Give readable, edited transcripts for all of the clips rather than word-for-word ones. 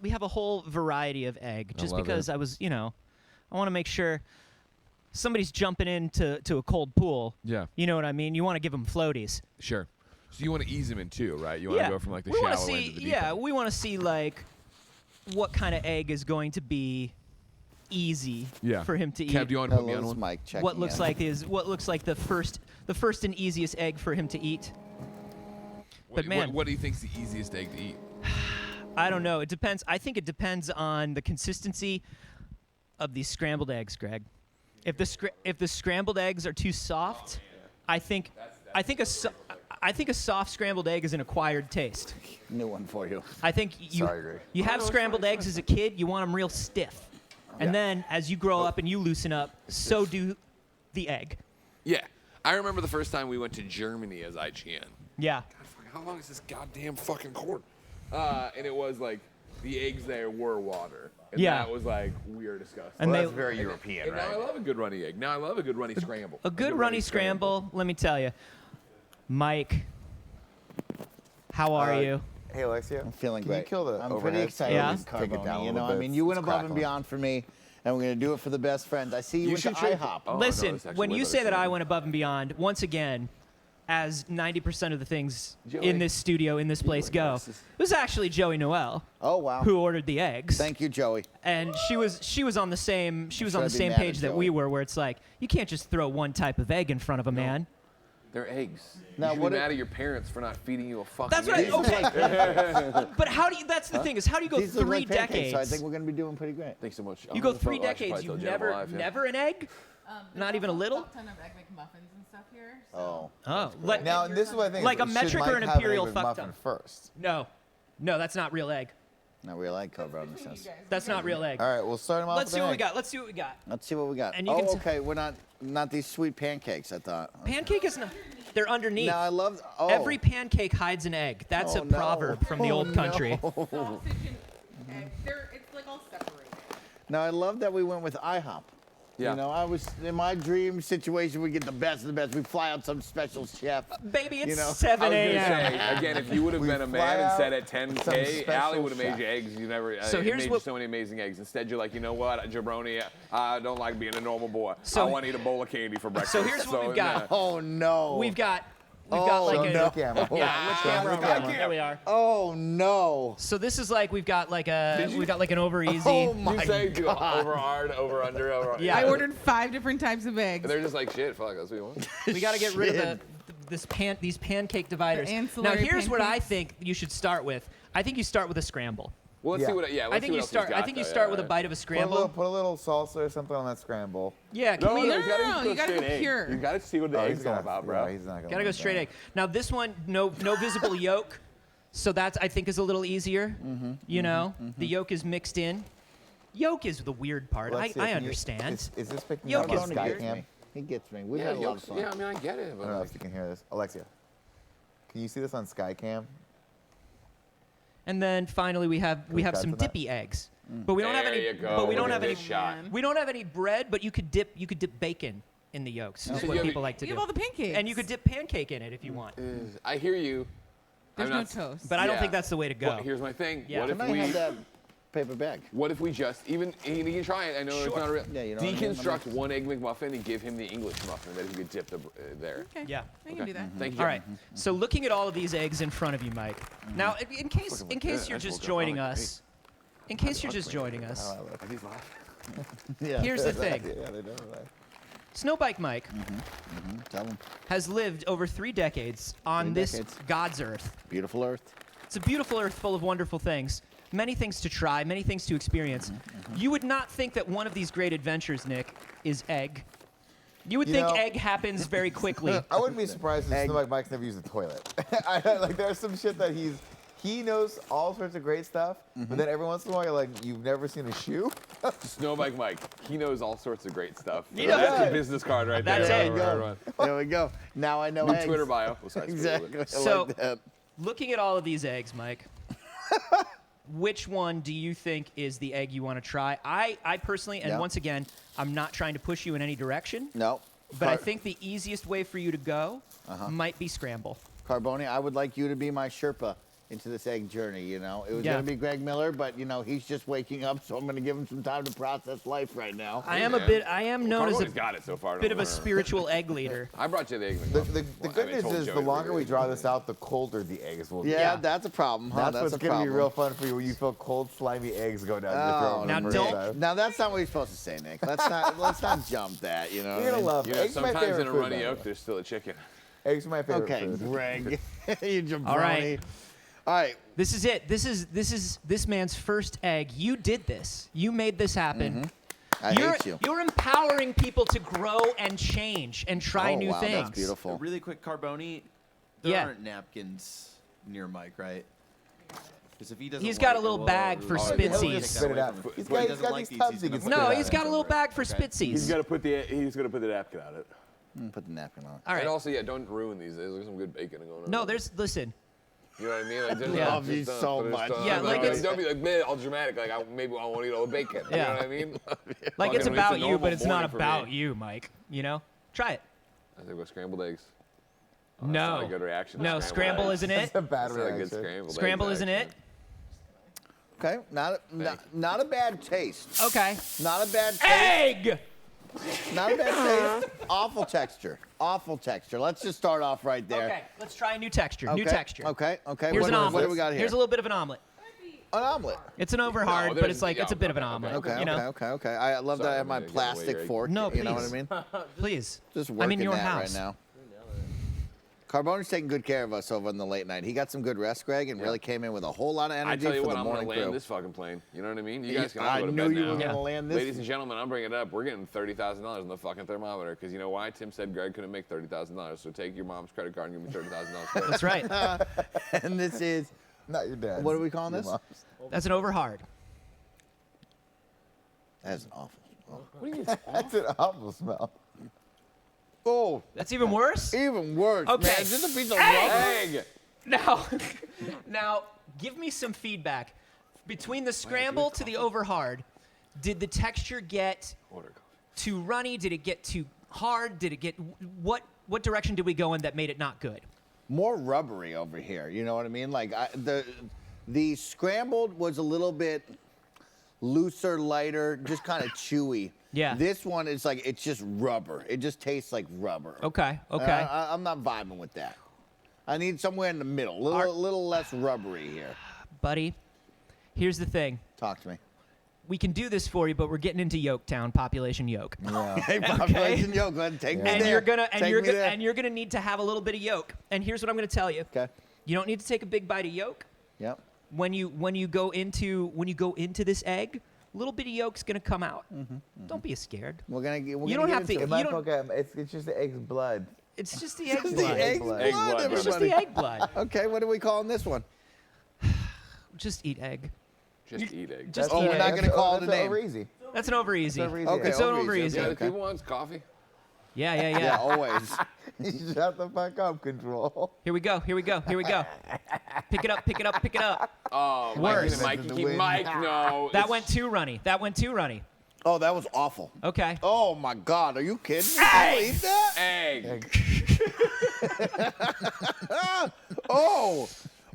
a whole variety of egg, just because I was, I want to make sure somebody's jumping into a cold pool. Yeah. You know what I mean? You want to give them floaties. Sure. So you want to ease them in too, right? You want to go from like the shallow end to the deep end. we want to see like what kind of egg is going to be easy for him to eat. Kev, do you want to put me on one? Mike, what looks like the first and easiest egg for him to eat. But man, what do you think's the easiest egg to eat? I don't know. It depends. I think it depends on the consistency of these scrambled eggs, Greg. If the scrambled eggs are too soft, I think a soft scrambled egg is an acquired taste. New one for you. I think you have scrambled eggs as a kid, you want them real stiff. And then as you grow up and you loosen up, so do the egg. Yeah. I remember the first time we went to Germany as IGN. Yeah. God, how long is this goddamn fucking cord? And it was like the eggs there were water. And that was like weird, disgusting. And that's very European, right? Now I love a good runny egg. Now I love a good runny scramble. A good runny scramble, let me tell you. Mike, how are you? Hey, Alexia. I'm feeling great. You kill the I'm overhead? pretty excited Yeah. with Take it down Carboni. a You little know, I bit. mean, you went It's above and crackling. beyond for me, and we're going to do it for the best friends. I see you with the IHOP. Oh, Listen, no, it's actually when way you better say that scramble. I went above and beyond, once again, as 90% of the things Joey. in this studio, in this place go, it was actually Joey Noel Oh, wow. who ordered the eggs. Thank you, Joey. And she was on the same I'd be mad page at that Joey. we were, where it's like you can't just throw one type of egg in front of a man. They're eggs. Now, You should what be if- mad at your parents for not feeding you a fucking That's right. egg. Okay. But how do you? That's the thing is how do you go These look 3 like pancakes, decades? so I think we're going to be doing pretty great. Thanks so much. You go 3 decades. You've never an egg. Not even a little? A ton of egg McMuffins and stuff here. Oh. Oh, like Now, this is what I think. Like a should metric Mike or an have imperial egg fuck McMuffin ton? first? no, that's not real egg. Not real egg, Carboni says. That's not real egg. All right, we'll start them off Let's with see an what we egg. got. Let's see what we got. Let's see what we got. And you Oh, can t- okay. We're not these sweet pancakes, I thought. Pancake is not. They're underneath. Now, I love... Oh. Every pancake hides an egg. That's Oh, a no. proverb from the old country. Sausage and egg. It's like all separated. Now, I love that we went with IHOP. Yeah. You know, I was in my dream situation. We get the best of the best. We fly out some special chef. Baby, it's You know, 7 I was a.m. gonna say, again, if you would have We been a fly man and out said at some 10K, special Allie would have made chef. you eggs. You never. So it here's made you what- so many amazing eggs. Instead, you're like, you know what, jabroni, I don't like being a normal boy. So- I want to eat a bowl of candy for breakfast. So here's what we've got. Oh, no. We've got Oh, like Show a the camera. yeah. Which camera? the camera. There we are. Oh, no. So this is like we've got like an over easy. Oh, You my say do God. over hard, over under, over. Yeah. I ordered 5 different types of eggs. And they're just like shit. Fuck, that's what you want. We got to get rid of Shit. these pancake dividers. The Now ancillary here's what I pancakes. think you should start with. I think you start with a scramble. Well, let's Yeah. see what. Yeah, let's I think see you what start. else he's I got, think you though. start Yeah, with a yeah. bite of a scramble. Put a little salsa or something on that scramble. Yeah, can we? No, you gotta no, just you gotta straight go egg. pure. You gotta see what the Oh, egg's he's all gonna- about, bro. yeah, he's not gonna Gotta go like straight that. egg. Now this one, no visible yolk, so that's I think is a little easier. You know, the yolk is mixed in. Yolk is the weird part. Let's see, I can you- understand. Is this picking Yolk up on is Sky weird. Cam? He gets me. We've Yeah, had a lot of yolks, fun. yeah, I mean, I get it, I but don't know like, if you can hear this. Alexia, can you see this on Sky Cam? And then finally we have cut some to that? dippy eggs, but we don't have There any. you go. But we don't Look have at any. this shot. We don't have any bread, but you could dip bacon in the yolks. Is So what you have people a- like to You do. have all the pancakes. And you could dip pancake in it if you want. I hear you. There's I'm no not- toast. But I don't Yeah. think that's the way to go. Well, here's my thing. Yeah. What if Can I we? have that paper bag? What if we just even you can try it? I know it's Sure. not real. Yeah, you know what I mean? Deconstruct one egg McMuffin and give him the English muffin that he could dip there. Okay. Yeah. I can do that. Thank you. All right. So looking at all of these eggs in front of you, Mike. Now, in case Fucking you're good. just That's joining what us, in case you're just joining us, How do I look? Are these live? Yeah. here's the thing: Yeah, they don't. Like. Snowbike Mike Tell him. has lived over 3 decades on 3 this decades. God's earth. Beautiful Earth. It's a beautiful earth full of wonderful things, many things to try, many things to experience. You would not think that one of these great adventures, Nick, is egg. You would You think know- egg happens very quickly. I wouldn't be surprised if Egg. Snowbike Mike's never used the toilet. Like there's some shit that he knows all sorts of great stuff, but then every once in a while you're like, you've never seen a shoe? Snowbike Mike. He knows all sorts of great stuff. He does. That's your business card right That's there. it. Right, right, right. There we go. Now I know New eggs. Twitter bio. Besides Exactly. I So- like that. Looking at all of these eggs, Mike, which one do you think is the egg you want to try? I personally, and Yeah. once again, I'm not trying to push you in any direction, No. but I think the easiest way for you to go Uh-huh. might be scramble. Carboni, I would like you to be my Sherpa into this egg journey, you know. It was Yeah. going to be Greg Miller, but, you know, he's just waking up, so I'm going to give him some time to process life right now. I am known as Carbone's a got it so far. bit of a don't worry. spiritual egg leader. I brought you the egg. The good news is the longer we draw this out, the colder the eggs will get. Yeah, that's a problem, huh? That's what's a going to be problem. real fun for you when you feel cold, slimy eggs go down your Oh, throat. Now for the first don't- time. Now, that's not what you're supposed to say, Nick. Let's not jump that, you know. You're going to love You it. know, Eggs are my sometimes favorite in a food, runny by the yolk, way. there's still a chicken. Eggs are my favorite Okay, food. Greg. You jabroni. All right. All right. This is it. This is this man's first egg. You did this. You made this happen. I hate you. You're empowering people to grow and change and try Oh, new wow, that's things. beautiful. Really quick, Carboni, there Yeah. aren't napkins near Mike, right? Because if he doesn't He's got a like little it, bag for we'll- Spitsies. we'll He'll take just that spit it away out. from him. He's If he got doesn't like these these, tubs he's he can gonna spit No, it he's out. got a little bag for Okay. Spitsies. He's gonna put the napkin on it. Put the napkin on. All right. And also, yeah, don't ruin these. There's some good bacon going on. No, listen. You know what I mean? Like, just Yeah. don't- Love you just don't so put it much. on. Yeah, like it's- don't be like, man, all dramatic. Like, maybe I won't eat all the bacon. You Yeah. know what I mean? Like it's Fucking, about a you, normal but it's not morning for me. about you, Mike. You know? Try it. I think with scrambled eggs. That's No. not a good reaction. No, scramble eggs. isn't it? That's a bad That's not a good reaction. scrambled Scramble eggs, isn't it? actually. Okay, not a bad taste. Okay. Not a bad taste. Egg! Not a bad taste. Awful texture. Awful texture. Let's just start off right there. Okay, let's try a new texture. New Okay, texture. Okay. Here's an What omelet. do we got here? Here's a little bit of an omelet. An omelet. It's an over hard, but there's- it's like it's a yeah, bit of an okay, omelet. Okay. You know? Okay. I love that I have my Sorry, I'm gonna get away plastic your egg. fork. No, You know what I please. mean? Please. Just I'm working in your that house. right now. Carboni's taking good care of us over in the late night. He got some good rest, Greg, and really came in with a whole lot of I energy tell you for what, the I'm gonna morning land crew. this fucking plane. You know what I mean? You guys can all I go to knew bed you now. were gonna land this. Ladies and gentlemen, I'm bringing it up. We're getting $30,000 on the fucking thermometer because you know why? Tim said Greg couldn't make $30,000, so take your mom's credit card and give me $30,000. That's right. And this is, Not your dad. what are we calling this? That's an over hard. That's awful. That's an awful smell. Oh, That's even worse? even worse. Okay. Man, is this a piece of Egg! rubber? Now, give me some feedback. Between the scramble to the over hard, did the texture get Order coffee. too runny? Did it get too hard? Did it get what direction did we go in that made it not good? More rubbery over here. You know what I mean? Like the scrambled was a little bit looser, lighter, just kind of chewy. Yeah. This one is like it's just rubber. It just tastes like rubber. Okay. I'm not vibing with that. I need somewhere in the middle, little less rubbery here. Buddy, here's the thing. Talk to me. We can do this for you, but we're getting into Yolktown, population yoke. Hey, population yolk, go ahead and take me And there. you're gonna need to have a little bit of yolk. And here's what I'm gonna tell you. Okay. You don't need to take a big bite of yolk. Yep. When you go into this egg, a little bit of yolk's gonna come out. Don't be scared. We're gonna You get don't have to- into It it. might don't- poke out- it's just the egg's blood. It's just the egg Just blood. the egg's blood. blood, Egg blood, It's just everybody. the egg blood. Okay, what are we calling this one? Just eat egg. Just eat eggs. Just Oh, eat we're egg. not gonna call it a That's name. over easy. That's an over easy. over easy. Okay, It's an over over easy, easy. Yeah, okay. the people wants coffee. Yeah. Yeah, always. You shut the fuck up, Control. Here we go. Pick it up. Oh, Worse. Mike, no. That went too runny. Oh, that was awful. Okay. Oh my God, are you kidding me? Egg! I'll eat that? Egg.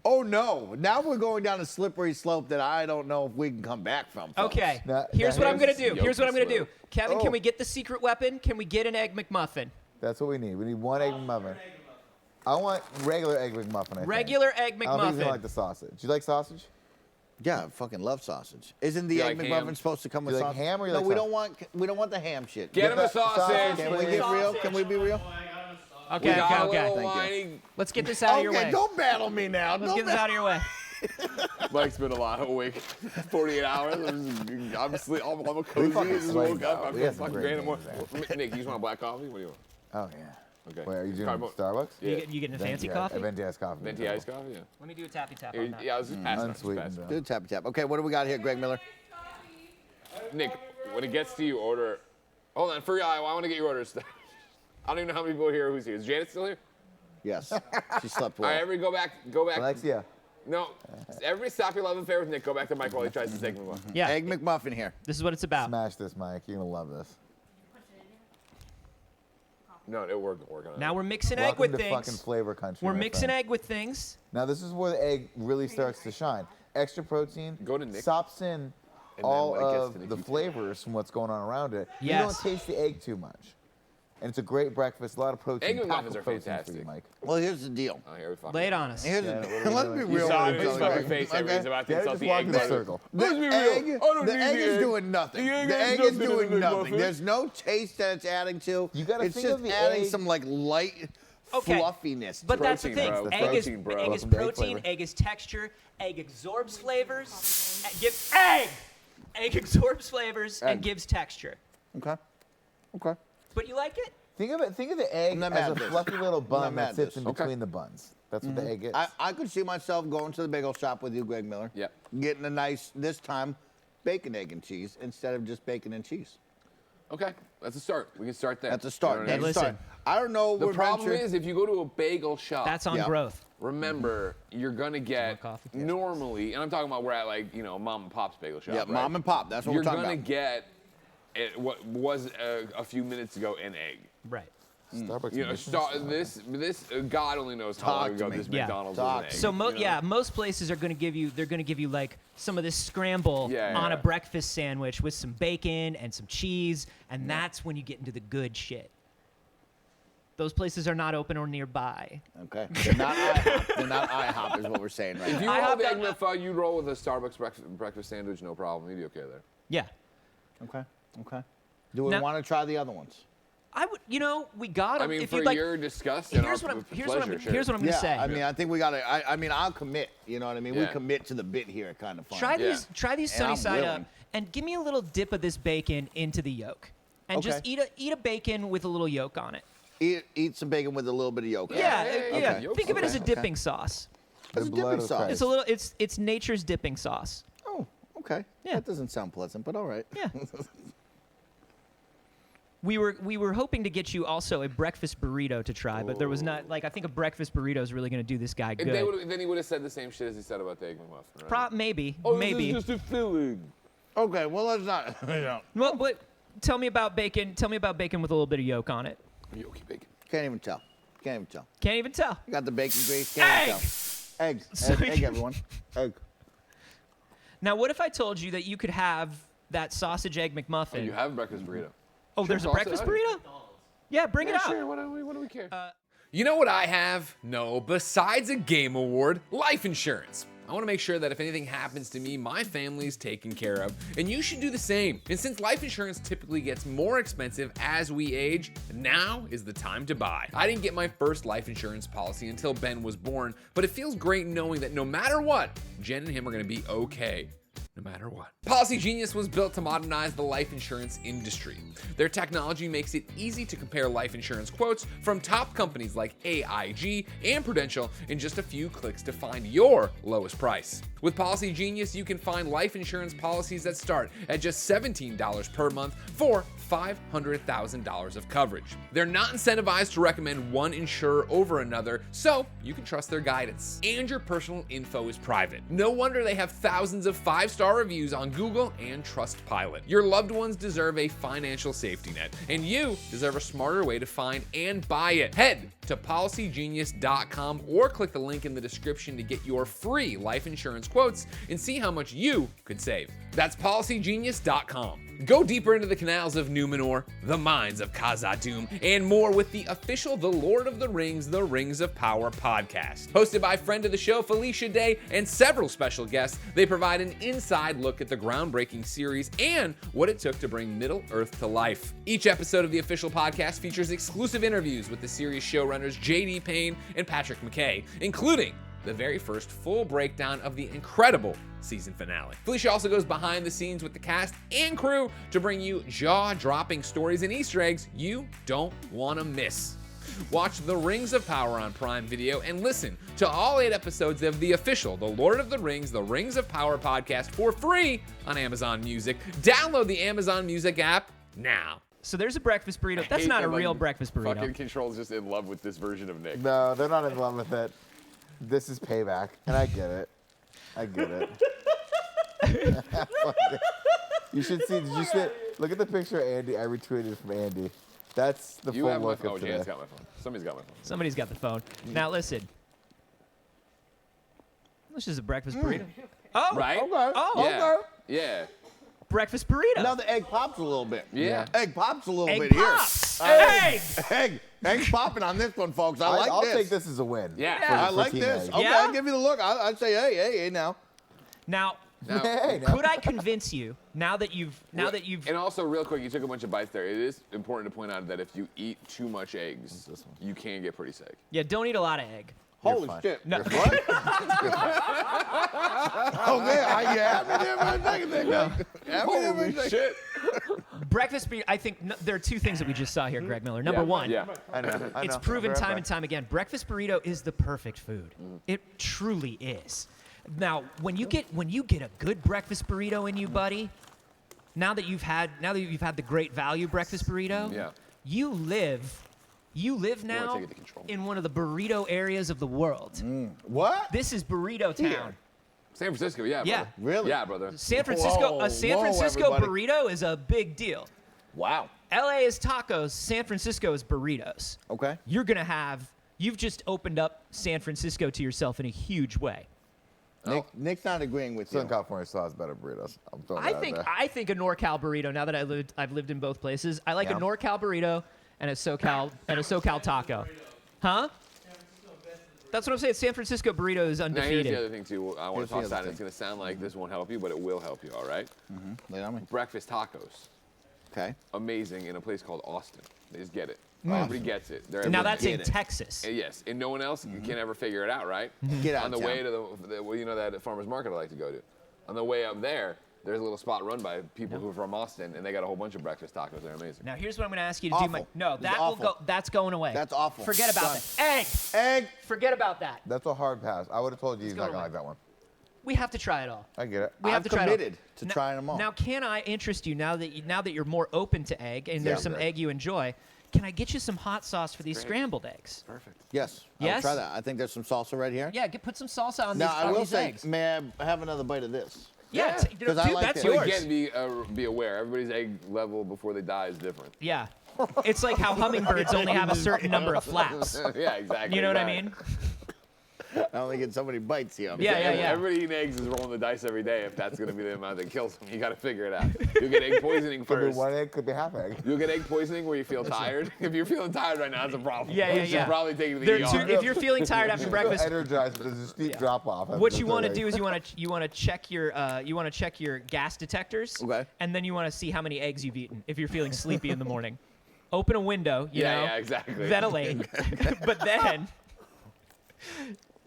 Oh no! Now we're going down a slippery slope that I don't know if we can come back from. folks. Okay. Now- Here's now what I'm gonna here's do. Here's what I'm gonna do. yolk Kevin, Oh. can we get the secret weapon? Can we get an egg McMuffin? That's what we need. We need one egg McMuffin. I want regular egg McMuffin. I think. Regular egg I don't think he's McMuffin. gonna like the sausage. Do you like sausage? Yeah, I fucking love sausage. Isn't the You egg like McMuffin ham? supposed to come with You like sausage? ham or you no, like we sausage? don't want the ham shit. Get him a the sausage. sausage. Can we get real? Can we be real? Okay. We got a little Thank you. whiny. Let's get this out of your Okay, way. don't battle me now. Let's Don't get this out of your way. Mike's been a lot awake. 48 hours. I'm asleep. I'm a cozy. fucking Just slayed, woke up. though. I'm We had some fucking great grand more. games Nick, you just want black coffee? What do you want? Oh yeah. Okay. Wait, are you doing Carbo- Starbucks? Yeah. You getting a fancy Venti- coffee? Venti iced coffee. Venti iced coffee? Yeah. Let me do a tappy tap Here, on that. yeah, I was just passing. Unsweetened, though. Do tappy tap. Okay, what do we got here, Greg Miller? Nick, when it gets to you, order. Hold on, for real, I want to get your orders. I don't even know how many people here who's here. Is Janet still here? Yes, she slept All well. right, everybody go back. Alexia. No, everybody stop your love affair with Nick. Go back to Mike while he tries to take me one. Yeah. Egg McMuffin here. This is what it's about. Smash this, Mike. You're gonna love this. No, we're working on it. Now we're mixing egg Welcome with to things. fucking flavor country. We're my mixing friend. egg with things. Now this is where the egg really starts to shine. Extra protein. Go to Nick. Sops in then all when it gets to of Nick, the you take flavors from what's going on around it. You Yes. don't taste the egg too much. And it's a great breakfast. A lot of protein. Egg packed McMuffins with are protein for fantastic. you, Mike. Well, here's the deal. Oh, here we fucking Lay it on us. Here's Yeah, the, what are we let's doing? be You real. saw with his each other, fucking face there when okay? he's about to Yeah, insult just the walk egg. in the buddy. circle. Let's be The real. egg, I don't the need egg the is egg. doing nothing. The egg The has egg is nothing in doing the nothing. McMuffin. There's no taste that it's adding to. You gotta it's think just of the adding egg- some like light Okay. fluffiness. But to that's the Protein, thing. bro. Egg Protein, is bro. egg is Welcome to egg protein. flavor. Egg is texture. Egg absorbs flavors. Egg absorbs flavors and Egg. gives texture. it. Okay. Okay. But you like it? Think of the egg I'm not as mad a at this. fluffy little I'm bun not mad that at sits this. in Okay. between the buns. That's what the egg is. I could see myself going to the bagel shop with you, Greg Miller. Yep. Getting a nice, this time, bacon, egg, and cheese instead of just bacon and cheese. Okay, that's a start. We can start there. That's a start. You know That's what I a mean? start. I don't know. The we're problem venturing- is if you go to a bagel shop, That's on Yeah. growth. remember you're gonna get coffee? normally, and I'm talking about we're at like mom and pop's bagel shop. Yeah, right? mom and pop. That's what You're we're talking gonna about. get what was a few minutes ago an egg. Right. Starbucks You know, emissions. this God only knows how Talk long to ago me. this Yeah. McDonald's Talk. was an egg. So you know? most places are going to give you. They're going to give you like some of this scramble Yeah, on yeah. a breakfast sandwich with some bacon and some cheese, and that's when you get into the good shit. Those places are not open or nearby. Okay. They're not IHOP. They're not IHOP, is what we're saying right If you now. I roll have the egg that- McFudd, you roll with a Starbucks breakfast sandwich, no problem. You'd be okay there. Yeah. Okay. Okay. Do we Now- want to try the other ones? I would. You know, we got 'em. I mean, if for you'd like, your disgust and here's our what I'm. Here's pleasure, what I'm. sure. Here's what I'm Yeah. gonna say. I mean, I think we got to. I mean, I'll commit. You know what I mean? We Yeah. commit to the bit here, kind of fun. Try Yeah. these. Try these And sunny I'm side up, willing. and give me a little dip of this bacon into the yolk, and just Okay. eat a bacon with a little yolk on it. Eat some bacon with a little bit of yolk. Yeah, yeah, yeah. yeah. Yolk's Think of it as a okay. dipping sauce. It's The a blood dipping of sauce. Christ. It's a little. It's nature's dipping sauce. Oh, okay. Yeah. That doesn't sound pleasant, but all right. Yeah. We were hoping to get you also a breakfast burrito to try, but there was not like I think a breakfast burrito is really going to do this guy If good. they would've- then he would have said the same shit as he said about the egg McMuffin, right? Maybe, Oh, maybe. this is just a filling. Okay, well, let's not. Well, but tell me about bacon. Tell me about bacon with a little bit of yolk on it. Yoki bacon. Can't even tell. Can't even tell. Can't even tell. You got the bacon grease. Can't even tell. Egg. So Egg, you- everyone. Egg. Now, what if I told you that you could have that sausage egg Oh, McMuffin? you have a breakfast burrito. Oh, there's a toss it breakfast out. burrito? Yeah, bring it out. Sure, what do we care? You know what I have? No, besides a game award, life insurance. I want to make sure that if anything happens to me, my family's taken care of, and you should do the same. And since life insurance typically gets more expensive as we age, now is the time to buy. I didn't get my first life insurance policy until Ben was born, but it feels great knowing that no matter what, Jen and him are going to be okay. No matter what. Policy Genius was built to modernize the life insurance industry. Their technology makes it easy to compare life insurance quotes from top companies like AIG and Prudential in just a few clicks to find your lowest price. With Policy Genius, you can find life insurance policies that start at just $17 per month for $500,000 of coverage. They're not incentivized to recommend one insurer over another, so you can trust their guidance. And your personal info is private. No wonder they have thousands of 5-star reviews on Google and Trustpilot. Your loved ones deserve a financial safety net, and you deserve a smarter way to find and buy it. Head to policygenius.com or click the link in the description to get your free life insurance quotes and see how much you could save. That's policygenius.com. Go deeper into the canals of Numenor, the mines of Khazad-dûm, and more with the official The Lord of the Rings, The Rings of Power podcast. Hosted by friend of the show, Felicia Day, and several special guests, they provide an inside look at the groundbreaking series and what it took to bring Middle-earth to life. Each episode of the official podcast features exclusive interviews with the series showrunners J.D. Payne and Patrick McKay, including the very first full breakdown of the incredible season finale. Felicia also goes behind the scenes with the cast and crew to bring you jaw-dropping stories and Easter eggs you don't want to miss. Watch The Rings of Power on Prime Video and listen to all 8 episodes of the official The Lord of the Rings, The Rings of Power podcast for free on Amazon Music. Download the Amazon Music app now. So there's a breakfast burrito. That's Hate not a that, like, real breakfast burrito. Fucking Control's just in love with this version of Nick. No, they're not in love with it. This is payback, and I get it. I get it. You should see. Did you see it? Look at the picture of Andy. I retweeted from Andy. That's the You full have my look phone. of Oh, today. Janet's got my phone. Somebody's got my phone. Somebody's got the phone. Now listen. This is a breakfast burrito. Oh, Right? Okay. Oh, Yeah. Okay. Yeah. breakfast burrito. Now the egg pops a little bit. Yeah. Egg pops a little Egg bit pops. here. Egg. Egg popping on this one, folks. I like I'll this. take this as a win. Yeah. I for like team this. egg. Okay, Yeah? I'll give you the look. I'd say, hey, now. Now, Now, Hey, now. could I convince you now that you've and also, real quick, you took a bunch of bites there. It is important to point out that if you eat too much eggs, you can get pretty sick. yeah, don't eat a lot of egg. Holy fine. shit. No. What? Okay, yeah, have me there for a second there. Have me there for a Holy second. shit. Breakfast burrito. I think there are two things that we just saw here, Greg Miller. Number one, Yeah. I know. it's proven time and time again. Breakfast burrito is the perfect food. It truly is. Now, when you get a good breakfast burrito in you, buddy, now that you've had the great value breakfast burrito, Yeah. you live now take it to control. in one of the burrito areas of the world. What? This is burrito town. San Francisco, yeah, Yeah. brother. Really? Yeah, brother. San Francisco, Whoa, a San whoa, Francisco everybody. burrito is a big deal. Wow. LA is tacos, San Francisco is burritos. Okay. You've just opened up San Francisco to yourself in a huge way. Nick's not agreeing with Southern you. California still has better burritos. I'm throwing I that think out there. I think a NorCal burrito. Now that I've lived in both places. I like a Yeah. NorCal burrito and a SoCal taco. Huh? That's what I'm saying. San Francisco burrito is Now, here's the undefeated. other thing, too. I want Here's to the toss other out. thing. It's going to sound like this won't help you, but it will help you, all right? Lay on me. Breakfast tacos. Okay. Amazing in a place called Austin. They just get it. Everybody gets it. They're Now everywhere. that's in it. Texas. Yes, and no one else can ever figure it out, right? Get out On the of way town. to that farmer's market I like to go to. On the way up there, there's a little spot run by people who are from Austin, and they got a whole bunch of breakfast tacos. They're amazing. Now here's what I'm going to ask you to do. Awful. No, It's that will awful. go. That's going away. That's awful. Forget about Done. that. Egg. Egg. Forget about that. That's a hard pass. I would have told you he's go not gonna away. like that one. We have to try it all. I get it. We have I'm to try it all. committed to trying them all. Now, can I interest you now that you're more open to egg and there's Yeah. some egg you enjoy? Can I get you some hot sauce for these scrambled eggs? Perfect. Yes. Yes? I'll try that. I think there's some salsa right here. Yeah, put some salsa on Now, these, I on will these say, eggs. may I have another bite of this? Yeah, Yeah, dude, 'cause I like that's this. yours. But again, be aware. Everybody's egg level before they die is different. Yeah. It's like how hummingbirds only have a certain number of flaps. Yeah, exactly. You know what I exactly. mean? I only get so many bites here. Yeah, yeah, yeah. Everybody eating eggs is rolling the dice every day. If that's going to be the amount that kills them, you got to figure it out. You'll get egg poisoning Could be first. one egg, could be half egg. You'll get egg poisoning where you feel tired. If you're feeling tired right now, it's a problem. Yeah, You yeah, should yeah. probably take it to the They're ER. too- if you're feeling tired after breakfast, Energized, but there's a steep drop off. what you want to do is you want to check your gas detectors, Okay. and then you want to see how many eggs you've eaten if you're feeling sleepy in the morning. Open a window, you know, Yeah, exactly. ventilate, but then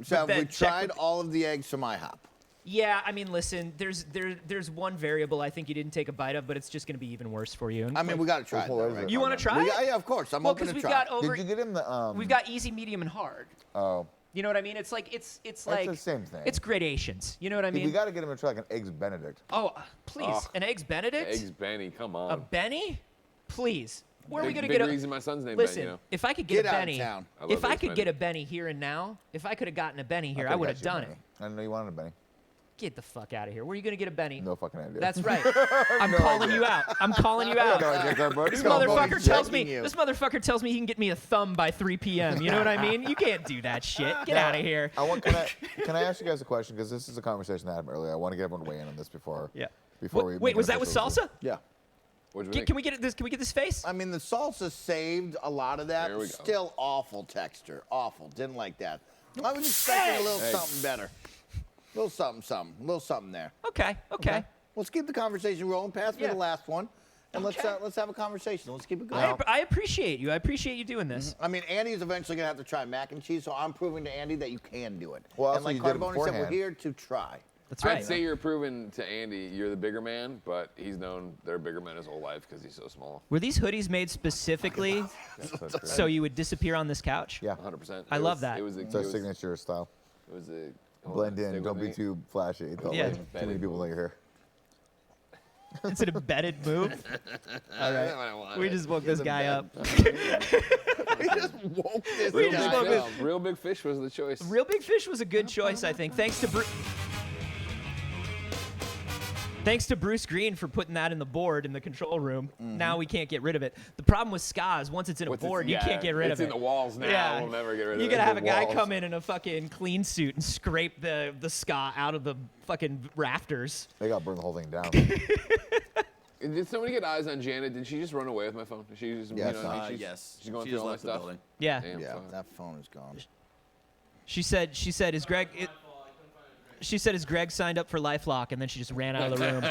So have we then check tried with- all of the eggs from IHOP? yeah, I mean, listen, there's one variable I think you didn't take a bite of, but it's just going to be even worse for you. I mean, we got to try it. pull though, over right? the You want to try it? Yeah, of course. I'm Well, open because to we've try. got over, Did you get him the we've got easy, medium, and hard. Oh. You know what I mean? It's like it's like the same thing. It's gradations. You know what I We mean? got to get him to try like an eggs Benedict. Oh, please, Oh. an eggs Benedict, Eggs Benny, come a on. Benny, please. Where are we Big- gonna big get a? reason my son's name Listen, Ben, you know. if I could Get get a out of Benny, town. I love if I eggs could get Benny. a Benny here and now, if I could have gotten a Benny here, I could've would got have you a done Benny. it. I didn't know you wanted a Benny. Get the fuck out of here. Where are you gonna get a Benny? No fucking idea. That's right. I'm calling you out. I'm calling you out. No idea, Cardboard. This Come on, motherfucker boys. tells me. checking you. This motherfucker tells me he can get me a thumb by 3 p.m. You know what I mean? You can't do that shit. Get out of here. Can I ask you guys a question? Because this is a conversation I had earlier. I want to get everyone to weigh in on this before. Yeah. Before Wait, we. wait, make was an that with official decision. salsa? Yeah. What'd you Can we get this? Can we get this face? I mean, the salsa saved a lot of that. There we go. Still awful texture. Awful. Didn't like that. I was expecting a little Hey. something better. A little something. A little something there. Okay. Okay. Let's keep the conversation rolling. Pass me Yeah. the last one, and Okay. let's have a conversation. Let's keep it going. I appreciate you. I appreciate you doing this. I mean, Andy's eventually gonna have to try mac and cheese, so I'm proving to Andy that you can do it. Well, and also like you did it Carbone said, we're beforehand. here to try. That's right. I'd say you're proving to Andy you're the bigger man, but he's known they're a bigger man his whole life because he's so small. Were these hoodies made specifically so you would disappear on this couch? Yeah. 100%. I love that. It was a, It's our signature style. It was a Blend Stay in. with Don't be me. too flashy. Don't Yeah. let too many people know you're here. It's an embedded move. All right. We just woke this guy up. We just woke this We Real, just guy woke big, up. Real Big Fish was the choice. Real Big Fish was a good choice, I think. Thanks Thanks to Bruce Green for putting that in the board in the control room. Now we can't get rid of it. The problem with ska is once it's in a board, you can't get rid of it. It's in the walls now. Yeah. We'll never get rid of it. You gotta have a guy walls. come in a fucking clean suit and scrape the ska out of the fucking rafters. They got to burn the whole thing down. Did somebody get eyes on Janet? Did she just run away with my phone? She just, Yes. you know, what I mean? Yes. She's going she through just all that left the stuff. building. Yeah. Damn, Yeah, fuck. that phone is gone. She said, is Greg? She said, is Greg signed up for LifeLock? And then she just ran out of the room.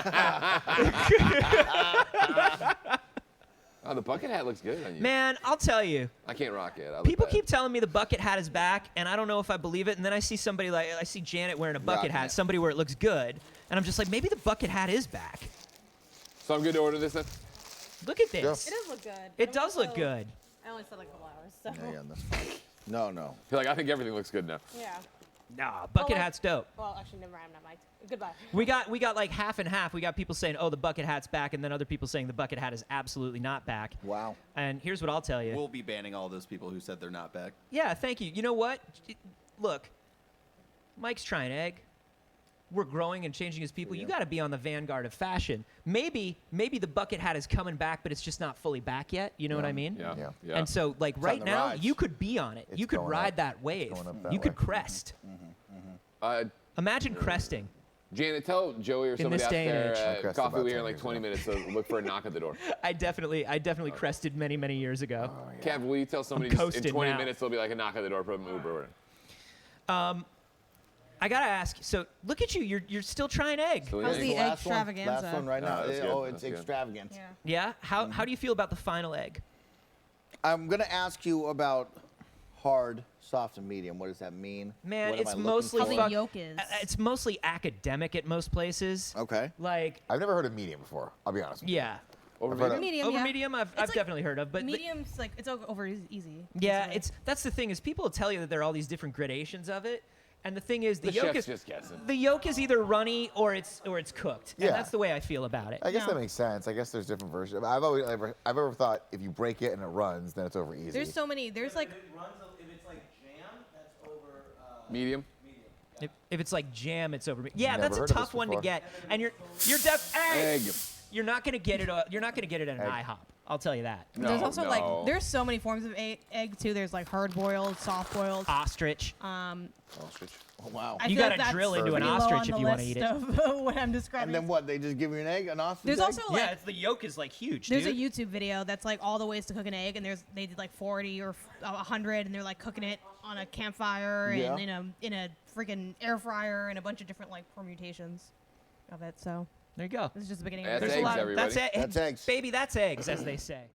Oh, the bucket hat looks good on you. Man, I'll tell you. I can't rock it. I look People bad. keep telling me the bucket hat is back, and I don't know if I believe it. And then I see somebody I see Janet wearing a bucket Rocking hat, it. somebody where it looks good, and I'm just like, maybe the bucket hat is back. So I'm good to order this then? Look at this. It does look good. It does look good. I only said like a couple hours, so. Yeah, that's fine. No. Feel like I think everything looks good now. Yeah. Nah, bucket like- hat's dope. Well, actually, never mind. I'm not mic'd. Goodbye. We got like half and half. We got people saying, "Oh, the bucket hat's back," and then other people saying the bucket hat is absolutely not back. Wow. And here's what I'll tell you. We'll be banning all those people who said they're not back. Yeah, thank you. You know what? Look, Mike's trying egg. We're growing and changing as people. You got to be on the vanguard of fashion. Maybe the bucket hat is coming back, but it's just not fully back yet. You know what I mean? Yeah. Yeah. Yeah. And so, like right the now, rise. you could be on it. It's You could going ride up. that wave. going up that You could way. crest. Imagine cresting. Janet, tell Joey or In somebody this out day and there age. I at crushed Coffee about We Here in 10 like years 20 ago. minutes to look for a knock at the door. I definitely crested many years ago. Kev, will you tell somebody I'm just in coasting 20 now. minutes there'll be like a knock at the door, put them Uber or I gotta ask. So look at you. You're still trying egg. Still How's eating? the egg Last extravaganza? one right No, now. that's good. Oh, it's That's good. extravagant. Yeah. Yeah. How do you feel about the final egg? I'm gonna ask you about hard, soft, and medium. What does that mean? Man, What am it's I looking mostly How for? the fuck- yolk is. It's mostly academic at most places. Okay. Like, I've never heard of medium before. I'll be honest. With you. yeah. Over I've heard medium? of- Medium, Over yeah. medium, I've like definitely heard of, but Medium's like it's over easy. yeah, basically. that's the thing is people will tell you that there are all these different gradations of it, and the thing is the, The yolk chef's is just guessing. the yolk is either runny or it's cooked, and Yeah. that's the way I feel about it. I guess No. that makes sense. I guess there's different versions. I've ever thought if you break it and it runs, then it's over easy. There's so many. There's like If it's like jam, that's over. Medium? If it's like jam, it's over. Yeah, Never that's a heard of tough this one to before. get, and you're Egg. You're not gonna get it. You're not gonna get it at an Egg. IHOP. I'll tell you that. there's No, also no. like there's so many forms of egg too. There's like hard boiled, soft boiled. Ostrich. Ostrich. Oh, wow. I You feel gotta like that's drill into an pretty low ostrich on if the you wanna list eat it. Of what I'm describing. And then what? They just give you an egg, an ostrich There's egg? also like Yeah, the yolk is like huge. there's dude. a YouTube video that's like all the ways to cook an egg, and they did like 40 or 100, and they're like cooking it on a campfire Yeah. and in a freaking air fryer and a bunch of different like permutations of it. So There you go. this is just the beginning. That's There's eggs, a lot. everybody. That's it. That's eggs. Baby, that's eggs, as they say.